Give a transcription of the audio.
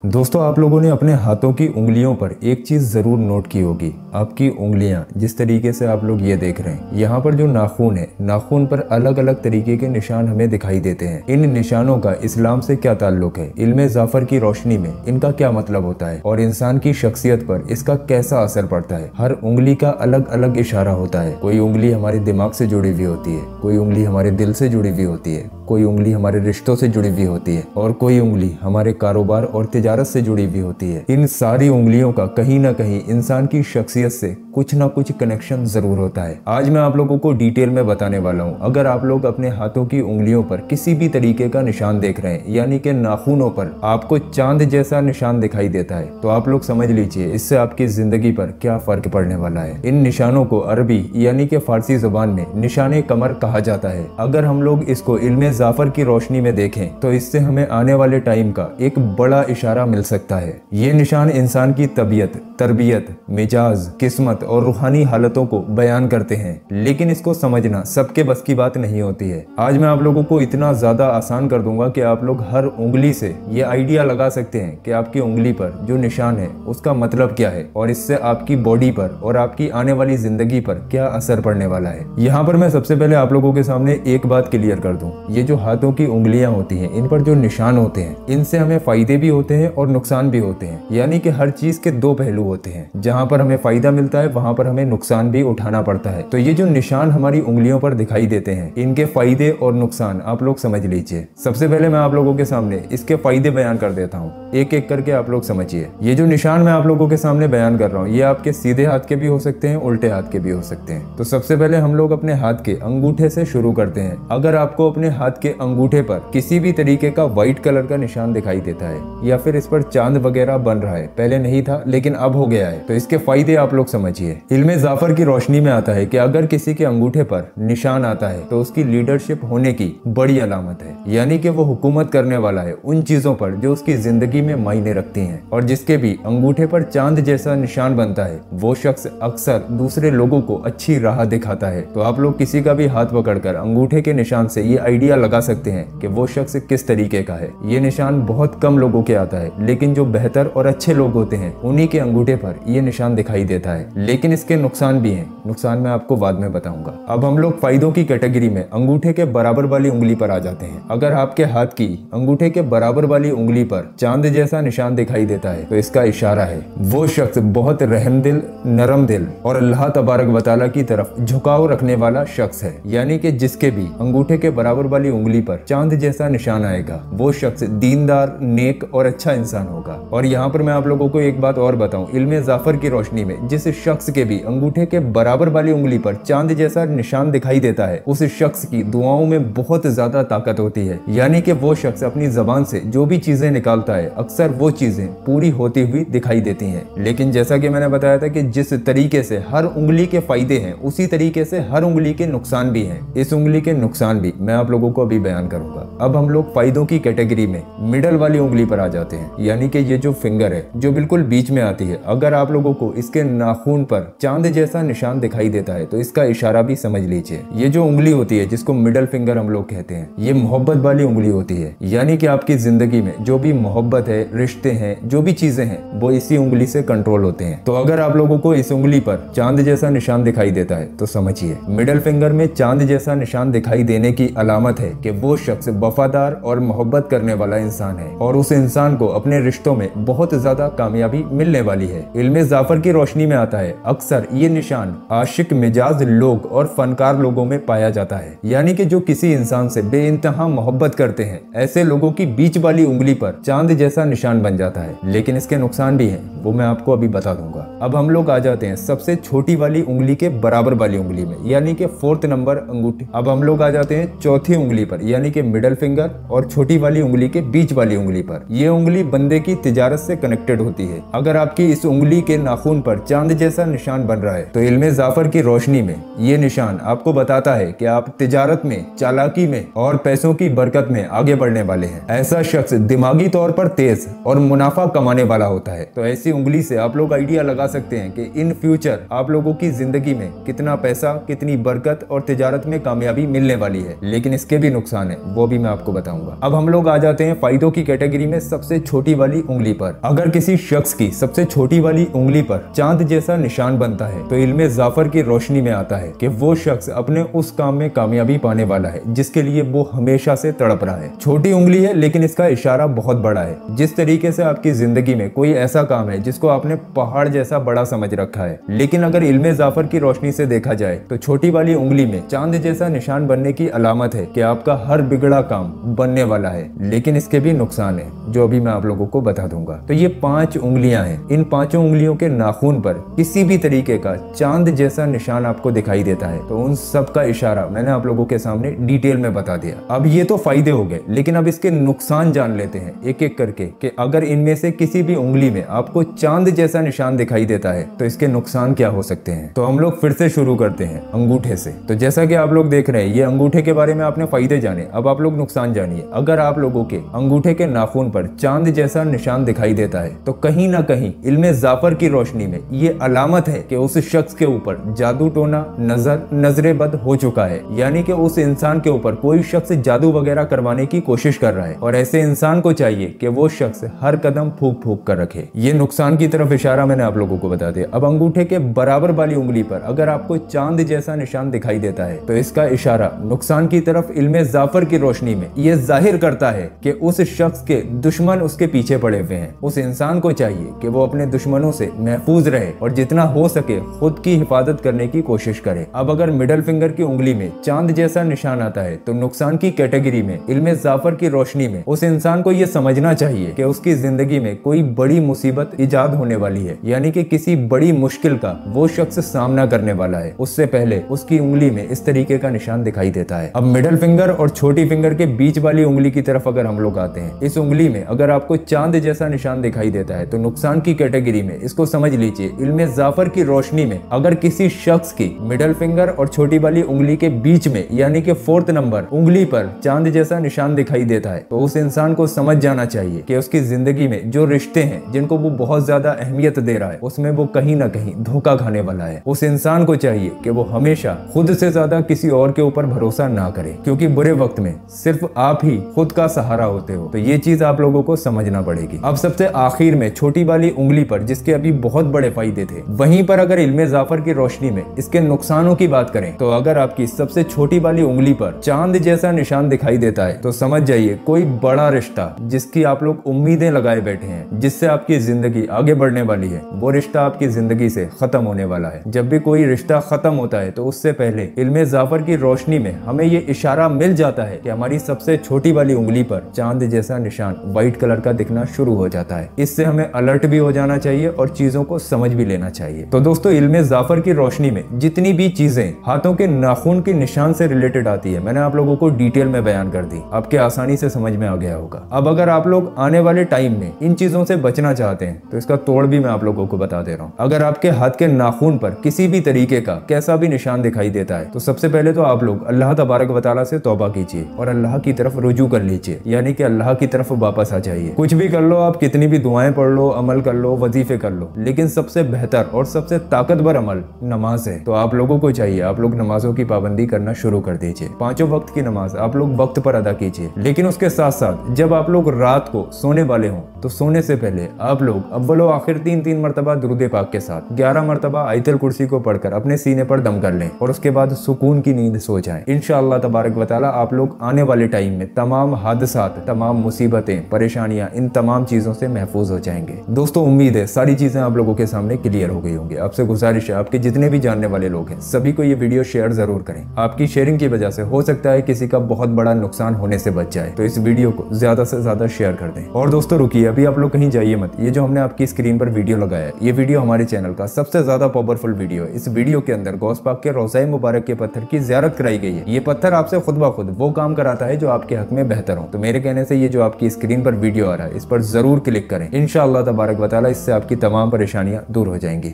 दोस्तों, आप लोगों ने अपने हाथों की उंगलियों पर एक चीज जरूर नोट की होगी। आपकी उंगलियां जिस तरीके से आप लोग ये देख रहे हैं, यहाँ पर जो नाखून है, नाखून पर अलग अलग तरीके के निशान हमें दिखाई देते हैं। इन निशानों का इस्लाम से क्या ताल्लुक है, इल्मे जाफर की रोशनी में इनका क्या मतलब होता है और इंसान की शख्सियत पर इसका कैसा असर पड़ता है। हर उंगली का अलग अलग इशारा होता है। कोई उंगली हमारे दिमाग से जुड़ी हुई होती है, कोई उंगली हमारे दिल से जुड़ी हुई होती है, कोई उंगली हमारे रिश्तों से जुड़ी हुई होती है और कोई उंगली हमारे कारोबार और तिजारत से जुड़ी हुई होती है। इन सारी उंगलियों का कहीं ना कहीं इंसान की शख्सियत से कुछ ना कुछ कनेक्शन जरूर होता है। आज मैं आप लोगों को डिटेल में बताने वाला हूँ। अगर आप लोग अपने हाथों की उंगलियों पर किसी भी तरीके का निशान देख रहे हैं, यानी कि नाखूनों पर आपको चांद जैसा निशान दिखाई देता है, तो आप लोग समझ लीजिए इससे आपकी जिंदगी पर क्या फर्क पड़ने वाला है। इन निशानों को अरबी यानी कि फारसी जुबान में निशाने कमर कहा जाता है। अगर हम लोग इसको इल्मे जाफर की रोशनी में देखें तो इससे हमें आने वाले टाइम का एक बड़ा इशारा मिल सकता है। ये निशान इंसान की तबीयत, तरबियत, मिजाज, किस्मत और रूहानी हालतों को बयान करते हैं, लेकिन इसको समझना सबके बस की बात नहीं होती है। आज मैं आप लोगों को इतना ज्यादा आसान कर दूंगा कि आप लोग हर उंगली से ये आइडिया लगा सकते हैं कि आपकी उंगली पर जो निशान है उसका मतलब क्या है और इससे आपकी बॉडी पर और आपकी आने वाली जिंदगी पर क्या असर पड़ने वाला है। यहाँ पर मैं सबसे पहले आप लोगों के सामने एक बात क्लियर कर दूं, ये जो हाथों की उंगलियां होती हैं, इन पर जो निशान होते हैं, इनसे हमें फायदे भी होते हैं और नुकसान भी होते हैं। यानी कि हर चीज के दो पहलू होते हैं। जहां पर हमें फायदा मिलता है वहां पर हमें नुकसान भी उठाना पड़ता है। तो ये जो निशान हमारी उंगलियों पर दिखाई देते हैं, इनके फायदे और नुकसान आप लोग समझ लीजिए। सबसे पहले मैं आप लोगों के सामने इसके फायदे बयान कर देता हूँ, एक एक करके आप लोग समझिए। ये जो निशान मैं आप लोगों के सामने बयान कर रहा हूँ, ये आपके सीधे हाथ के भी हो सकते हैं, उल्टे हाथ के भी हो सकते हैं। तो सबसे पहले हम लोग अपने हाथ के अंगूठे से शुरू करते हैं। अगर आपको अपने हाथ के अंगूठे पर किसी भी तरीके का व्हाइट कलर का निशान दिखाई देता है या फिर इस पर चांद वगैरह बन रहा है, पहले नहीं था लेकिन अब हो गया है, तो इसके फायदे आप लोग समझिए। इल्मे जाफर की रोशनी में आता है कि अगर किसी के अंगूठे पर निशान आता है तो उसकी लीडरशिप होने की बड़ी अलामत है। यानी कि वो हुकूमत करने वाला है उन चीजों पर जो उसकी जिंदगी में मायने रखती हैं। और जिसके भी अंगूठे पर चांद जैसा निशान बनता है वो शख्स अक्सर दूसरे लोगों को अच्छी राह दिखाता है। तो आप लोग किसी का भी हाथ पकड़कर अंगूठे के निशान से ये आइडिया लगा सकते हैं कि वो शख्स किस तरीके का है। ये निशान बहुत कम लोगों के आता है, लेकिन जो बेहतर और अच्छे लोग होते हैं उन्हीं के अंगूठे पर ये निशान दिखाई देता है। लेकिन इसके नुकसान भी हैं, नुकसान मैं आपको बाद में बताऊंगा। अब हम लोग फायदों की कैटेगरी में अंगूठे के बराबर वाली उंगली पर आ जाते हैं। अगर आपके हाथ की अंगूठे के बराबर वाली उंगली पर चांद जैसा निशान दिखाई देता है तो इसका इशारा है वो शख्स बहुत रहमदिल, नरम दिल और अल्लाह तबारक व तआला की तरफ झुकाव रखने वाला शख्स है। यानी कि जिसके भी अंगूठे के बराबर वाली उंगली पर चांद जैसा निशान आएगा वो शख्स दीनदार, नेक और अच्छा इंसान होगा। और यहाँ पर मैं आप लोगों को एक बात और बताऊं, इल्मे जाफर की रोशनी में जिस शख्स के भी अंगूठे के बराबर वाली उंगली पर चांद जैसा निशान दिखाई देता है उस शख्स की दुआओं में बहुत ज्यादा ताकत होती है। यानी कि वो शख्स अपनी जबान से जो भी चीजें निकालता है अक्सर वो चीजें पूरी होती हुई दिखाई देती हैं। लेकिन जैसा कि मैंने बताया था कि जिस तरीके से हर उंगली के फायदे हैं उसी तरीके से हर उंगली के नुकसान भी हैं। इस उंगली के नुकसान भी मैं आप लोगों को अभी बयान करूंगा। अब हम लोग फायदों की कैटेगरी में मिडल वाली उंगली पर आ जाते हैं। यानी कि ये जो फिंगर है जो बिल्कुल बीच में आती है, अगर आप लोगों को इसके नाखून पर चांद जैसा निशान दिखाई देता है तो इसका इशारा भी समझ लीजिए। ये जो उंगली होती है जिसको मिडल फिंगर हम लोग कहते हैं, ये मोहब्बत वाली उंगली होती है। यानी कि आपकी जिंदगी में जो भी मोहब्बत है, रिश्ते हैं, जो भी चीजें हैं वो इसी उंगली से कंट्रोल होते हैं। तो अगर आप लोगों को इस उंगली पर चांद जैसा निशान दिखाई देता है तो समझिए मिडल फिंगर में चांद जैसा निशान दिखाई देने की अलामत है कि वो शख्स वफादार और मोहब्बत करने वाला इंसान है और उस इंसान को अपने रिश्तों में बहुत ज्यादा कामयाबी मिलने वाली है। इल्मे जाफर की रोशनी में आता है अक्सर ये निशान आशिक मिजाज लोग और फनकार लोगों में पाया जाता है। यानी कि जो किसी इंसान से बेइंतहा मोहब्बत करते हैं ऐसे लोगों की बीच वाली उंगली पर चांद जैसा निशान बन जाता है। लेकिन इसके नुकसान भी हैं, वो मैं आपको अभी बता दूंगा। अब हम लोग आ जाते हैं सबसे छोटी वाली उंगली के बराबर वाली उंगली में, यानी कि 4th नंबर अंगूठी। अब हम लोग आ जाते हैं चौथी उंगली पर, यानी कि मिडल फिंगर और छोटी वाली उंगली के बीच वाली उंगली पर। ये उंगली बंदे की तिजारत से कनेक्टेड होती है। अगर आपकी इस उंगली के नाखून पर चांद जैसा निशान बन रहा है तो इल्मे जाफर की रोशनी में ये निशान आपको बताता है कि आप तिजारत में, चालाकी में और पैसों की बरकत में आगे बढ़ने वाले हैं। ऐसा शख्स दिमागी तौर पर तेज तेज और मुनाफा कमाने वाला होता है। तो ऐसी उंगली से आप लोग आइडिया लगा सकते हैं कि इन फ्यूचर आप लोगों की जिंदगी में कितना पैसा, कितनी बरकत और तिजारत में कामयाबी मिलने वाली है। लेकिन इसके भी नुकसान है, वो भी मैं आपको बताऊंगा। अब हम लोग आ जाते हैं फायदों की कैटेगरी में सबसे छोटी वाली उंगली पर। अगर किसी शख्स की सबसे छोटी वाली उंगली पर चांद जैसा निशान बनता है तो इल्मे जाफर की रोशनी में आता है कि वो शख्स अपने उस काम में कामयाबी पाने वाला है जिसके लिए वो हमेशा से तड़प रहा है। छोटी उंगली है लेकिन इसका इशारा बहुत बड़ा है। जिस तरीके से आपकी जिंदगी में कोई ऐसा काम है जिसको आपने पहाड़ जैसा बड़ा समझ रखा है, लेकिन अगर इल्मे जाफर की रोशनी से देखा जाए तो छोटी वाली उंगली में चांद जैसा निशान बनने की अलामत है कि आपका हर बिगड़ा काम बनने वाला है। लेकिन इसके भी नुकसान है जो अभी मैं आप लोगों को बता दूंगा। तो ये 5 उंगलियां हैं। इन 5 उंगलियों के नाखून पर किसी भी तरीके का चांद जैसा निशान आपको दिखाई देता है तो उन सब का इशारा मैंने आप लोगों के सामने डिटेल में बता दिया। अब ये तो फायदे हो गए, लेकिन अब इसके नुकसान जान लेते हैं एक एक करके कि अगर इनमें से किसी भी उंगली में आपको चांद जैसा निशान दिखाई देता है तो इसके नुकसान क्या हो सकते हैं। तो हम लोग फिर से शुरू करते हैं अंगूठे से। तो जैसा कि आप लोग देख रहे हैं, ये अंगूठे के बारे में आपने फायदे जाने, अब आप लोग नुकसान जानिए। अगर आप लोगों के अंगूठे के नाखून पर चांद जैसा निशान दिखाई देता है तो कहीं ना कहीं इल्मे जाफर की रोशनी में ये अलामत है कि उस शख्स के ऊपर जादू टोना, नजरे बद हो चुका है। यानी कि उस इंसान के ऊपर कोई शख्स जादू वगैरह करवाने की कोशिश कर रहा है और ऐसे इंसान को चाहिए कि वो शख्स हर कदम फूक फूक कर रखे। ये नुकसान की तरफ इशारा मैंने आप लोगों को बता दिया। अब अंगूठे के बराबर वाली उंगली पर अगर आपको चांद जैसा निशान दिखाई देता है तो इसका इशारा नुकसान की तरफ इल्मे जाफर की रोशनी में ये जाहिर करता है कि उस शख्स के दुश्मन उसके पीछे पड़े हुए हैं। उस इंसान को चाहिए कि वो अपने दुश्मनों से महफूज रहे और जितना हो सके खुद की हिफाजत करने की कोशिश करे। अब अगर मिडल फिंगर की उंगली में चांद जैसा निशान आता है तो नुकसान की कैटेगरी में इल्मे जाफर की रोशनी में उस इंसान को यह समझना चाहिए कि उसकी जिंदगी में कोई बड़ी मुसीबत इजाद होने वाली है, यानी कि किसी बड़ी मुश्किल का वो शख्स सामना करने वाला है। उससे पहले उसकी उंगली में इस तरीके का निशान दिखाई देता है। अब मिडल फिंगर और छोटी फिंगर के बीच वाली उंगली की तरफ अगर हम लोग आते हैं, इस उंगली में अगर आपको चांद जैसा निशान दिखाई देता है तो नुकसान की कैटेगरी में इसको समझ लीजिए इल्मे जाफर की रोशनी में अगर किसी शख्स की मिडल फिंगर और छोटी वाली उंगली के बीच में यानी कि 4th नंबर उंगली पर चांद जैसा निशान दिखाई देता है तो उस इंसान को समझ जाना चाहिए कि उसकी जिंदगी में जो रिश्ते हैं जिनको वो बहुत ज्यादा अहमियत दे रहा है उसमें वो कहीं ना कहीं धोखा खाने वाला है। उस इंसान को चाहिए कि वो हमेशा खुद से ज्यादा किसी और के ऊपर भरोसा ना करे, क्योंकि बुरे वक्त में सिर्फ आप ही खुद का सहारा होते हो। तो ये चीज आप लोगों को समझना पड़ेगी। अब सबसे आखिर में छोटी वाली उंगली पर जिसके अभी बहुत बड़े फायदे थे, वहीं पर अगर इल्मे जाफर की रोशनी में इसके नुकसानों की बात करें तो अगर आपकी सबसे छोटी वाली उंगली पर चांद जैसा निशान दिखाई देता है तो समझ जाइए कोई बड़ा रिश्ता जिसकी आप लोग उम्मीदें लगाए बैठे हैं, जिससे आपकी जिंदगी आगे बढ़ने वाली है, वो रिश्ता आपकी जिंदगी से खत्म होने वाला है। जब भी कोई रिश्ता खत्म होता है तो उससे पहले इल्मे जाफर की रोशनी में हमें ये इशारा मिल जाता है कि हमारी सबसे छोटी वाली उंगली पर चांद जैसा निशान व्हाइट कलर का दिखना शुरू हो जाता है। इससे हमें अलर्ट भी हो जाना चाहिए और चीजों को समझ भी लेना चाहिए। तो दोस्तों, इल्मे जाफर की रोशनी में जितनी भी चीजें हाथों के नाखून के निशान से रिलेटेड आती है मैंने आप लोगों को डिटेल में बयान कर दी, आपके आसानी से समझ में आ गया होगा। अब अगर आप लोग आने वाले टाइम में इन चीजों से बचना चाहते हैं तो इसका तोड़ भी मैं आप लोगों को बता दे रहा हूँ। अगर आपके हाथ के नाखून पर किसी भी तरीके का कैसा भी निशान दिखाई देता है तो सबसे पहले तो आप लोग अल्लाह तबारक व तआला से तौबा कीजिए और अल्लाह की तरफ रुजू कर लीजिए, यानी कि अल्लाह की तरफ वापस आ जाइए। कुछ भी कर लो, आप कितनी भी दुआएं पढ़ लो, अमल कर लो, वजीफे कर लो, लेकिन सबसे बेहतर और सबसे ताकतवर अमल नमाज है। तो आप लोगों को चाहिए आप लोग नमाजों की पाबंदी करना शुरू कर दीजिए। 5 वक्त की नमाज आप लोग वक्त पर अदा कीजिए। लेकिन उसके साथ साथ जब आप लोग रात को सोने वाले हों तो सोने से पहले आप लोग अव्वलो आखिर 3 मरतबा दुरूद पाक के साथ 11 मरतबा आयतुल कुर्सी को पढ़कर अपने सीने पर दम कर लें और उसके बाद सुकून की नींद सो जाएं। इंशाअल्लाह तबारक व तआला आप लोग आने वाले टाइम में तमाम हादसात, तमाम मुसीबतें, परेशानियां, इन तमाम चीजों से महफूज हो जाएंगे। दोस्तों, उम्मीद है सारी चीजें आप लोगों के सामने क्लियर हो गई होंगी। आपसे गुजारिश है आपके जितने भी जानने वाले लोग हैं सभी को ये वीडियो शेयर जरूर करें। आपकी शेयरिंग की वजह से हो सकता है किसी का बहुत बड़ा नुकसान होने से बच जाए, तो इस वीडियो को ज्यादा से ज्यादा शेयर कर दें। और दोस्तों रुकिए, अभी आप लोग कहीं जाइए मत। ये जो हमने आपकी स्क्रीन पर वीडियो लगाया है ये वीडियो हमारे चैनल का सबसे ज्यादा पावरफुल वीडियो है। इस वीडियो के अंदर गौस पाक के रोज़ाए मुबारक के पत्थर की ज़ियारत कराई गई है। ये पत्थर आपसे खुद ब खुद वो काम कराता है जो आपके हक में बेहतर हो। तो मेरे कहने से ये जो आपकी स्क्रीन पर वीडियो आ रहा है इस पर जरूर क्लिक करें। इंशाअल्लाह तबारक व तआला इससे आपकी तमाम परेशानियां दूर हो जाएंगी।